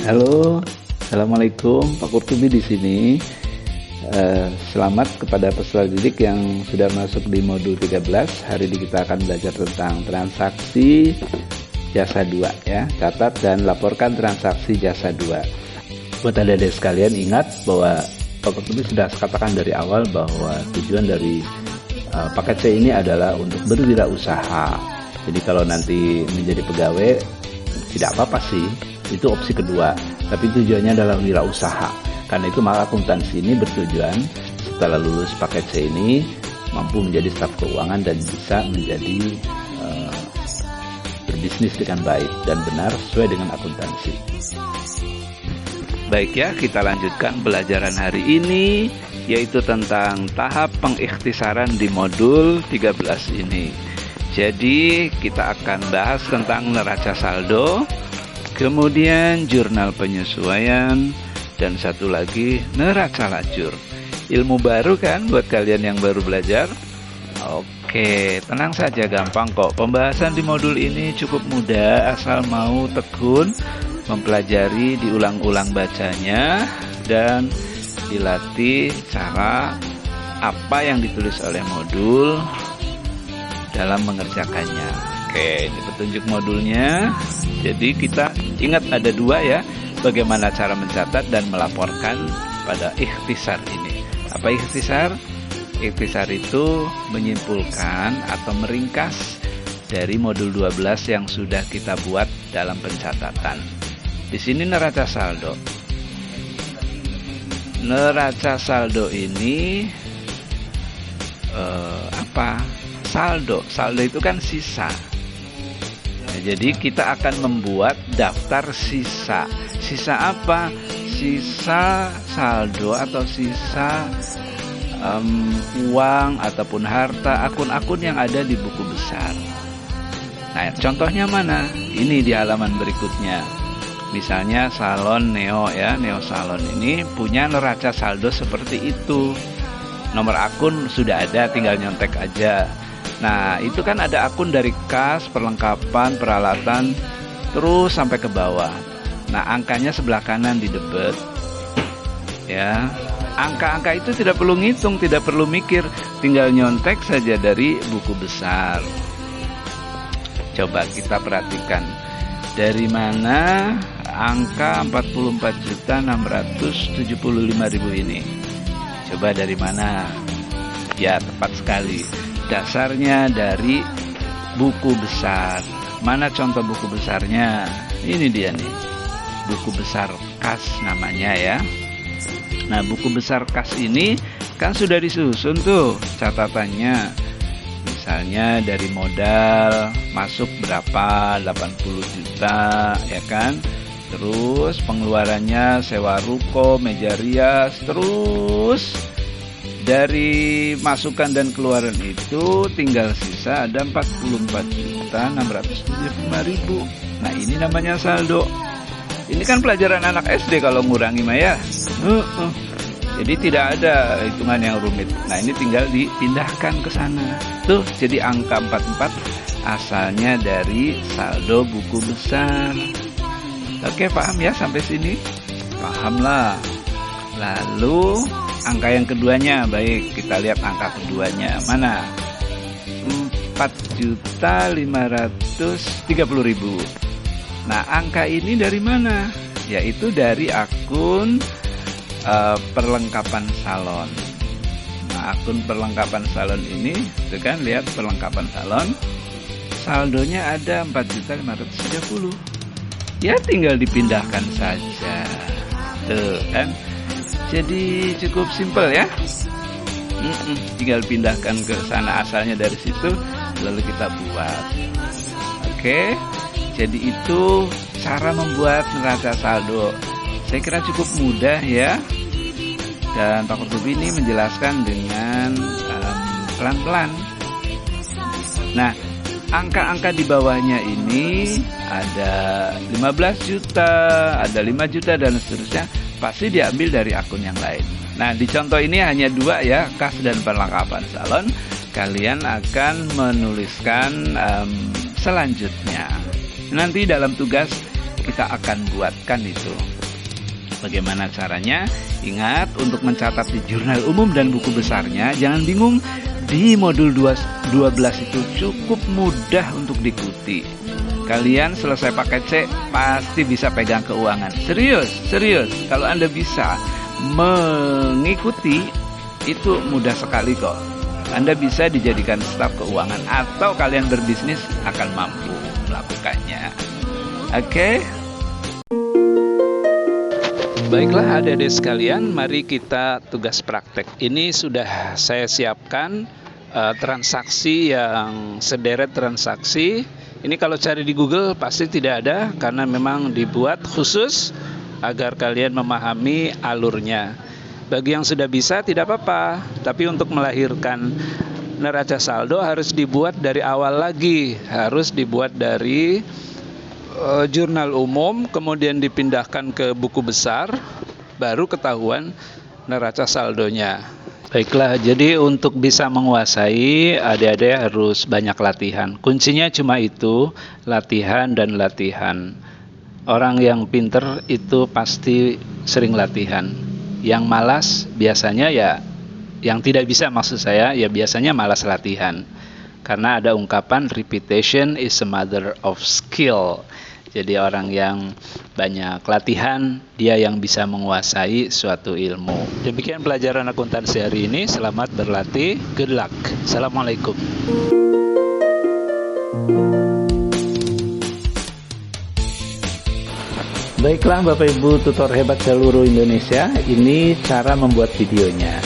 Halo, assalamualaikum, Pak Kurtubi di sini. Selamat kepada peserta didik yang sudah masuk di modul 13. Hari ini kita akan belajar tentang transaksi jasa 2 ya. Catat dan laporkan transaksi jasa 2. Buat adik-adik sekalian, ingat bahwa Pak Kurtubi sudah katakan dari awal bahwa tujuan dari paket C ini adalah untuk berwirausaha. Jadi kalau nanti menjadi pegawai tidak apa-apa sih, itu opsi kedua. Tapi tujuannya adalah wirausaha. Karena itu maka akuntansi ini bertujuan setelah lulus paket C ini mampu menjadi staf keuangan dan bisa menjadi berbisnis dengan baik dan benar sesuai dengan akuntansi. Baik ya, kita lanjutkan pelajaran hari ini, yaitu tentang tahap pengikhtisaran di modul 13 ini. Jadi kita akan bahas tentang neraca saldo, kemudian jurnal penyesuaian, dan satu lagi neraca lajur. Ilmu baru kan buat kalian yang baru belajar? Oke, tenang saja, gampang kok. Pembahasan di modul ini cukup mudah, asal mau tekun mempelajari, diulang-ulang bacanya, dan dilatih cara apa yang ditulis oleh modul dalam mengerjakannya. Oke, ini petunjuk modulnya. Jadi kita ingat ada dua ya, bagaimana cara mencatat dan melaporkan pada ikhtisar ini. Apa ikhtisar? Ikhtisar itu menyimpulkan atau meringkas dari modul 12 yang sudah kita buat dalam pencatatan. Di sini neraca saldo. Neraca saldo ini apa? Saldo itu kan sisa. Nah, jadi kita akan membuat daftar sisa. Sisa apa? Sisa saldo atau sisa uang ataupun harta, akun-akun yang ada di buku besar. Nah, contohnya mana? Ini di halaman berikutnya. Misalnya salon Neo ya, Neo Salon ini punya neraca saldo seperti itu. Nomor akun sudah ada, tinggal nyontek aja. Nah, itu kan ada akun dari kas, perlengkapan, peralatan, terus sampai ke bawah. Nah, angkanya sebelah kanan di debit. Ya, angka-angka itu tidak perlu ngitung, tidak perlu mikir, tinggal nyontek saja dari buku besar. Coba kita perhatikan. Dari mana angka 44.675.000 ini? Coba dari mana? Ya, tepat sekali. Dasarnya dari buku besar. Mana contoh buku besarnya? Ini dia nih, buku besar kas namanya ya. Nah, buku besar kas ini kan sudah disusun tuh catatannya. Misalnya dari modal masuk berapa, 80 juta ya kan. Terus pengeluarannya sewa ruko, meja rias, terus dari masukan dan keluaran itu tinggal sisa ada 44.675.000. Nah, ini namanya saldo. Ini kan pelajaran anak SD kalau ngurangi Maya. Jadi tidak ada hitungan yang rumit. Nah, ini tinggal dipindahkan ke sana. Tuh, jadi angka 44 asalnya dari saldo buku besar. Oke, paham ya sampai sini? Paham lah. Lalu angka yang keduanya, baik, kita lihat angka keduanya. Mana? 4.530.000. Nah, angka ini dari mana? Yaitu dari akun perlengkapan salon. Nah, akun perlengkapan salon ini, itu kan, lihat perlengkapan salon. Saldonya ada 4.530.000. Ya, tinggal dipindahkan saja. Tuh kan. Jadi cukup simpel ya. Tinggal pindahkan ke sana, asalnya dari situ, lalu kita buat. Oke. Jadi itu cara membuat neraca saldo. Saya kira cukup mudah ya. Dan Pak Kurtubi ini menjelaskan dengan pelan-pelan. Nah, angka-angka di bawahnya ini ada 15 juta, ada 5 juta dan seterusnya, pasti diambil dari akun yang lain. Nah, di contoh ini hanya dua ya, kas dan perlengkapan salon. Kalian akan menuliskan selanjutnya. Nanti dalam tugas kita akan buatkan itu. Bagaimana caranya? Ingat, untuk mencatat di jurnal umum dan buku besarnya, jangan bingung. Di modul 12 itu cukup mudah untuk diikuti. Kalian selesai pakai C, pasti bisa pegang keuangan. Serius. Kalau Anda bisa mengikuti, itu mudah sekali kok. Anda bisa dijadikan staf keuangan atau kalian berbisnis akan mampu melakukannya. Oke? Baiklah adik-adik sekalian, mari kita tugas praktek. Ini sudah saya siapkan transaksi yang sederet transaksi. Ini kalau cari di Google pasti tidak ada, karena memang dibuat khusus agar kalian memahami alurnya. Bagi yang sudah bisa tidak apa-apa, tapi untuk melahirkan neraca saldo harus dibuat dari awal lagi, harus dibuat dari jurnal umum, kemudian dipindahkan ke buku besar, baru ketahuan neraca saldonya. Baiklah, jadi untuk bisa menguasai, adik-adik harus banyak latihan. Kuncinya cuma itu, latihan dan latihan. Orang yang pinter itu pasti sering latihan. Yang malas biasanya ya, yang tidak bisa maksud saya, ya biasanya malas latihan. Karena ada ungkapan repetition is a mother of skill. Jadi orang yang banyak latihan, dia yang bisa menguasai suatu ilmu. Demikian pelajaran akuntansi hari ini. Selamat berlatih. Good luck. Assalamualaikum. Baiklah Bapak Ibu tutor hebat seluruh Indonesia, ini cara membuat videonya.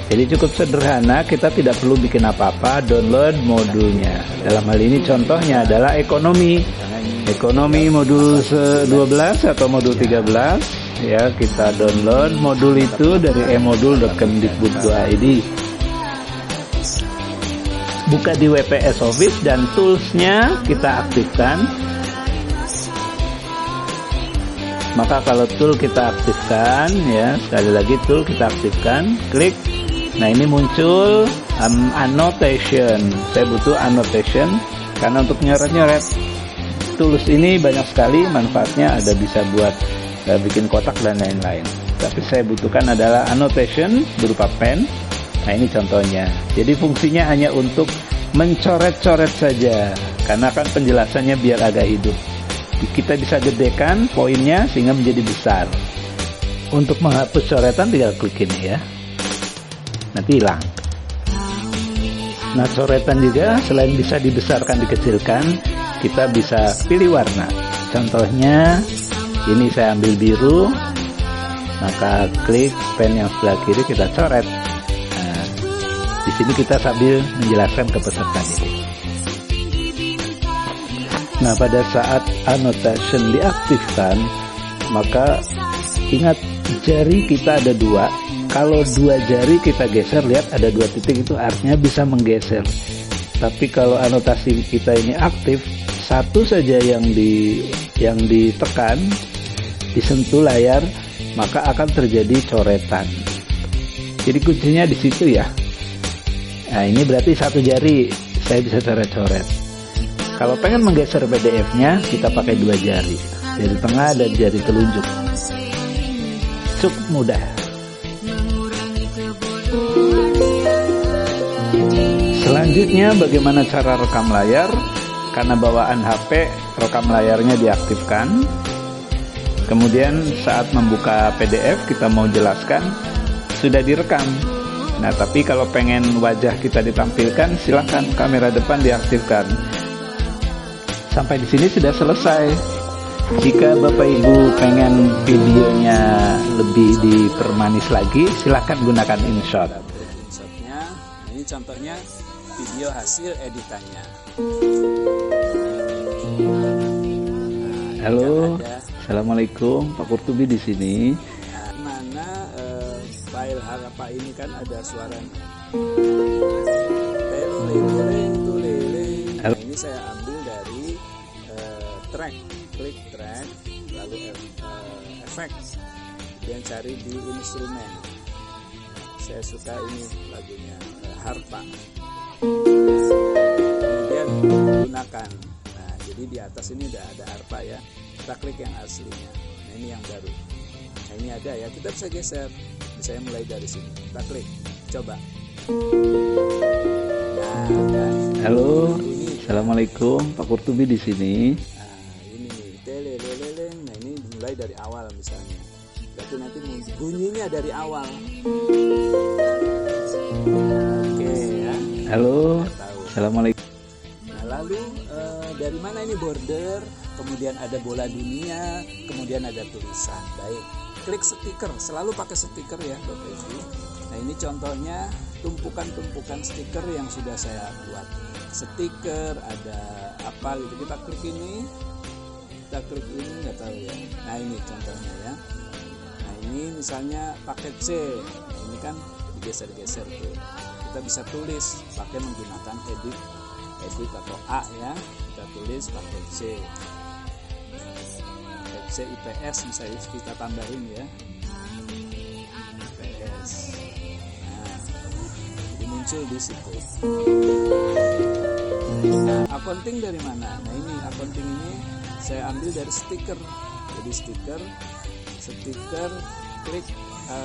Jadi cukup sederhana, kita tidak perlu bikin apa-apa, download modulnya. Dalam hal ini contohnya adalah ekonomi modul 12 atau modul 13. Ya, kita download modul itu dari emodul.kemdikbud.go.id. Buka di WPS Office dan toolsnya kita aktifkan. Maka kalau tool kita aktifkan, ya sekali lagi tool kita aktifkan, klik. Nah ini muncul annotation. Saya butuh annotation karena untuk nyoret-nyoret. Tools ini banyak sekali manfaatnya, ada bisa buat bikin kotak dan lain-lain. Tapi saya butuhkan adalah annotation berupa pen. Nah ini contohnya. Jadi fungsinya hanya untuk mencoret-coret saja, karena kan penjelasannya biar agak hidup. Kita bisa gedekan poinnya sehingga menjadi besar. Untuk menghapus coretan tinggal klik ini ya. Nanti hilang. Nah coretan juga selain bisa dibesarkan, dikecilkan, kita bisa pilih warna. Contohnya ini saya ambil biru, maka klik pen yang sebelah kiri kita coret. Nah, di sini kita sambil menjelaskan ke peserta didik. Nah pada saat annotation diaktifkan, maka ingat jari kita ada dua. Kalau dua jari kita geser, lihat ada dua titik, itu artinya bisa menggeser. Tapi kalau anotasi kita ini aktif, satu saja yang ditekan, disentuh layar, maka akan terjadi coretan. Jadi kuncinya di situ ya. Nah ini berarti satu jari saya bisa coret-coret. Kalau pengen menggeser PDF-nya, kita pakai dua jari, jari tengah dan jari telunjuk. Cukup mudah. Selanjutnya bagaimana cara rekam layar? Karena bawaan HP, rekam layarnya diaktifkan. Kemudian saat membuka PDF kita mau jelaskan, sudah direkam. Nah tapi kalau pengen wajah kita ditampilkan, silakan kamera depan diaktifkan. Sampai di sini sudah selesai. Jika Bapak Ibu pengen videonya lebih dipermanis lagi, silakan gunakan InShot. InShotnya, ini contohnya video hasil editannya. Halo, Assalamualaikum, Pak Kurtubi di sini. Mana file harapa ini kan ada suaranya. Nah, ini saya ambil dari track, klik track, lalu effects, kemudian cari di instrumen. Saya suka ini lagunya harpa. Kemudian gunakan. Nah, jadi Jadi di atas ini udah ada ARPA ya. Kita klik yang aslinya. Nah ini yang baru. Nah ini ada ya. Kita bisa geser. Misalnya mulai dari sini. Kita klik. Coba. Nah kan. Halo, Ini. Assalamualaikum, Pak Kurtubi di sini. Nah ini teleleleleng. Nah ini mulai dari awal misalnya. Berarti nanti bunyinya dari awal. Oke ya. Halo, Assalamualaikum. Nah lalu dari mana ini border, kemudian ada bola dunia, kemudian ada tulisan. Baik, klik stiker, selalu pakai stiker ya Bapak Ibu. Nah ini contohnya tumpukan-tumpukan stiker yang sudah saya buat. Stiker ada apa gitu, kita klik ini, nggak tahu ya. Nah ini contohnya ya. Nah ini misalnya paket C, nah, ini kan digeser-geser tuh. Kita bisa tulis pakai menggunakan edit atau A ya. Kita tulis paket C. Paket C IPS misalnya kita tambahin ya. IPS. Nah, jadi muncul di situ. Nah, accounting dari mana? Nah ini accounting ini saya ambil dari stiker. Jadi stiker, klik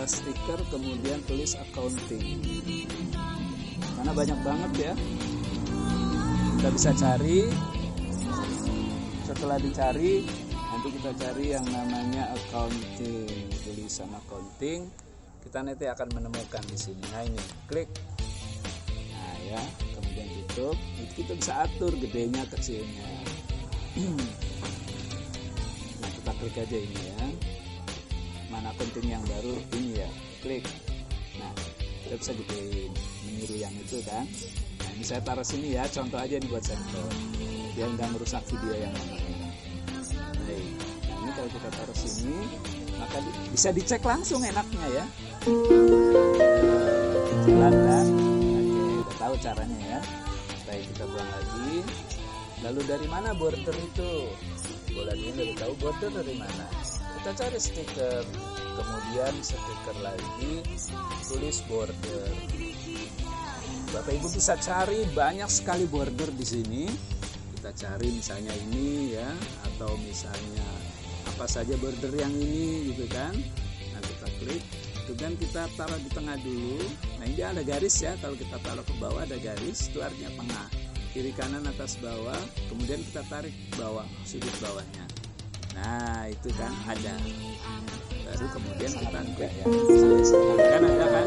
stiker kemudian tulis accounting. Karena banyak banget ya. Kita bisa cari. Setelah dicari, nanti kita cari yang namanya accounting, tulisan accounting. Kita nanti akan menemukan di sini. Nah ini, klik. Nah ya, kemudian tutup. Kita bisa atur gedenya, kecilnya. Nah kita klik aja ini ya. Mana accounting yang baru ini ya, klik. Nah kita bisa gedein, meniru yang itu kan. Nah ini saya taruh sini ya, contoh aja nih buat sampel biar nggak merusak video yang mana. Baik, nah ini kalau kita taruh sini maka bisa dicek langsung enaknya ya. Jalan kan? Oke, udah tahu caranya ya. Baik, kita buang lagi. Lalu dari mana border itu? Bolanya udah tahu border dari mana? Kita cari stiker, kemudian stiker lagi, tulis border. Bapak Ibu bisa cari banyak sekali border di sini. Kita cari misalnya ini ya, atau misalnya apa saja border yang ini gitu kan. Nah kita klik, kemudian kita taruh di tengah dulu. Nah ini ada garis ya, kalau kita taruh ke bawah ada garis, itu artinya tengah. Kiri kanan atas bawah, kemudian kita tarik bawah, sudut bawahnya. Nah itu kan ada, baru kemudian kita klik ya, kan ada kan.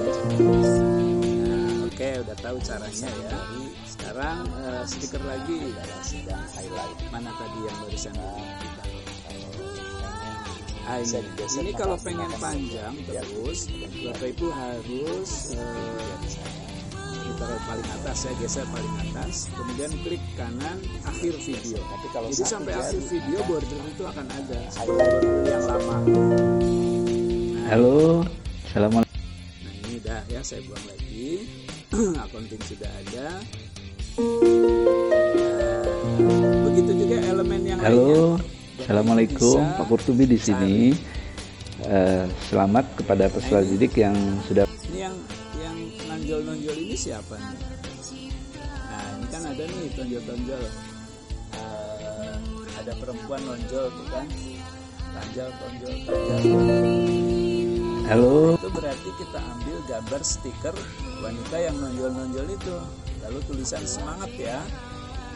Nah, oke, udah tahu caranya ya. Sekarang stiker lagi, sedang highlight. Mana tadi yang barusan kita? Ini kalau pengen panjang terus, Bapak Ibu harus kita paling atas ya, geser paling atas, kemudian klik kanan akhir video. Jadi sampai akhir video border itu akan ada border yang lama. Nah, Halo, Assalamualaikum. Nah ini udah ya, saya buang lagi. Accounting sudah ada. Nah, begitu juga elemen yang Halo, lainnya. Assalamualaikum, Pak Kurtubi di sini. Selamat kepada peserta didik yang sudah. Ini yang nonjol ini siapa nih? Nah ini kan ada nih tonjol-tonjol. Ada perempuan nonjol tuh kan, tonjol. Halo. Itu berarti kita ambil gambar stiker wanita yang nonjol itu, lalu tulisan semangat ya.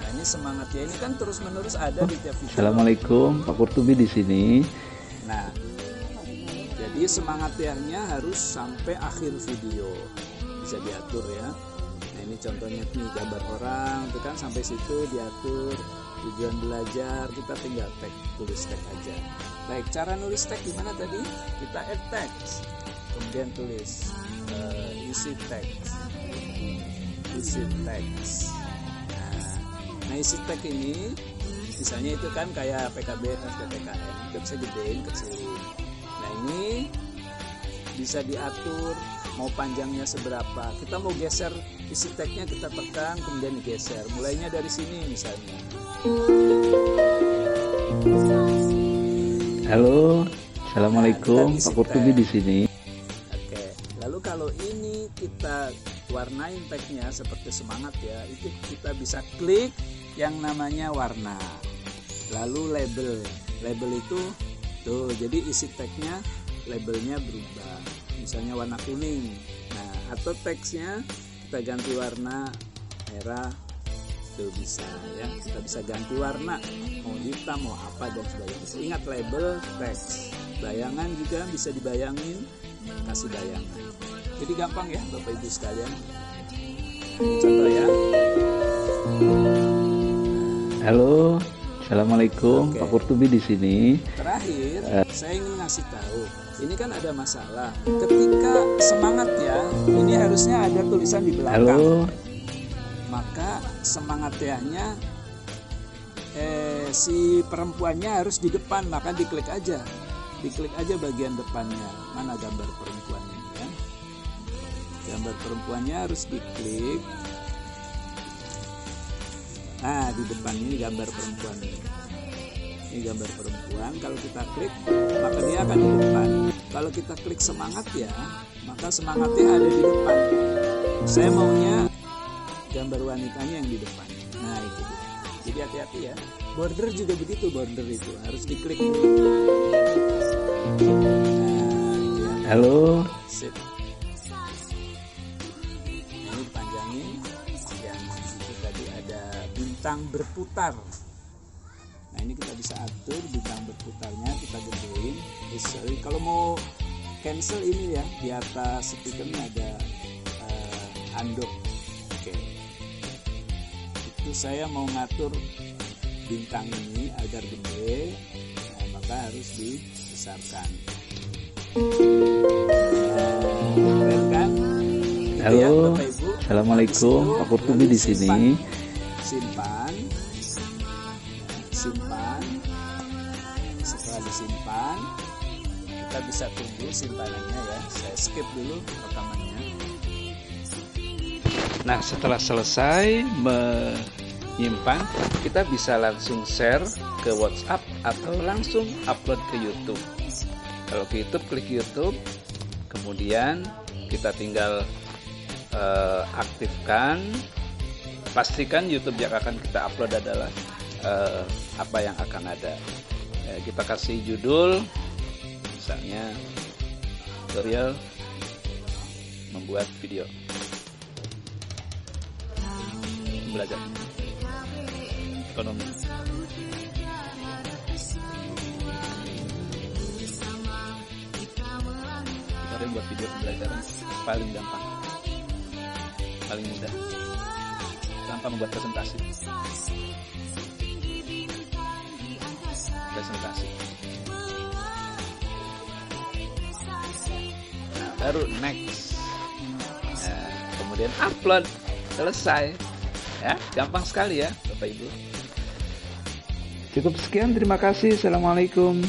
Nah ini semangatnya ini kan terus menerus ada di tiap video. Assalamualaikum, Pak Kurtubi di sini. Nah jadi semangatnya harus sampai akhir video, bisa diatur ya. Nah ini contohnya nih, gambar orang itu kan sampai situ diatur. Tujuan belajar kita tinggal tulis tag aja. Baik, cara nulis tag gimana tadi? Kita add text, kemudian tulis isi text. Nah isi tag ini misalnya itu kan kayak PKB, SPPKN, kita bisa gedein, kecilin. Nah ini bisa diatur mau panjangnya seberapa. Kita mau geser isi tagnya, kita tekan kemudian digeser. Mulainya dari sini misalnya. Halo, Assalamualaikum, Pak Kurtubi di sini. Oke, lalu kalau ini kita warnain tagnya seperti semangat ya, itu kita bisa klik yang namanya warna. Lalu label itu tuh, jadi isi tagnya, labelnya berubah, misalnya warna kuning. Nah, atau teksnya kita ganti warna merah, tuh bisa ya, kita bisa ganti warna, mau hitam mau apa dan sebagainya. Ingat label, teks, bayangan juga bisa dibayangin, kasih bayangan. Jadi gampang ya Bapak Ibu sekalian. Ini contoh ya. Halo, assalamualaikum. Pak Kurtubi di sini. Terakhir, saya ingin ngasih tahu, ini kan ada masalah. Ketika semangat ya, ini harusnya ada tulisan di belakang. Halo. Maka semangat ya-nya si perempuannya harus di depan, maka diklik aja bagian depannya. Mana gambar perempuannya ya? Gambar perempuannya harus diklik. Nah, di depan ini gambar perempuan. Ini gambar perempuan. Kalau kita klik, maka dia akan di depan. Kalau kita klik semangat ya, maka semangatnya ada di depan. Saya maunya gambar wanitanya yang di depan. Nah, itu dia. Jadi hati-hati ya. Border juga begitu, border itu harus diklik. Nah, ya. Halo. Sip. Ini dipanjangin. Yang itu tadi ada bintang berputar. Nah, ini kita bisa atur bintang berputarnya, kita gedein. Sorry, kalau mau cancel ini ya, di atas speakernya ada andok. Oke. Itu saya mau ngatur bintang ini agar gede, nah, maka harus dibesarkan. Keren kan? Halo, ya, Bapak Ibu. assalamualaikum. Pak Kurtubi di sini. Simpan. Setelah disimpan, kita bisa tunggu simpanannya ya. Saya skip dulu rekamannya. Nah, setelah selesai menyimpan, kita bisa langsung share ke WhatsApp atau langsung upload ke YouTube. Kalau ke YouTube, klik YouTube, kemudian kita tinggal aktifkan, pastikan YouTube yang akan kita upload adalah apa yang akan ada. Kita kasih judul, misalnya tutorial membuat video belajar ekonomi. Kita buat video pembelajaran paling gampang, paling mudah, tanpa membuat presentasi. Nah, baru next. Nah, kemudian upload, selesai. Ya, gampang sekali ya Bapak Ibu. Cukup sekian, terima kasih. Assalamualaikum.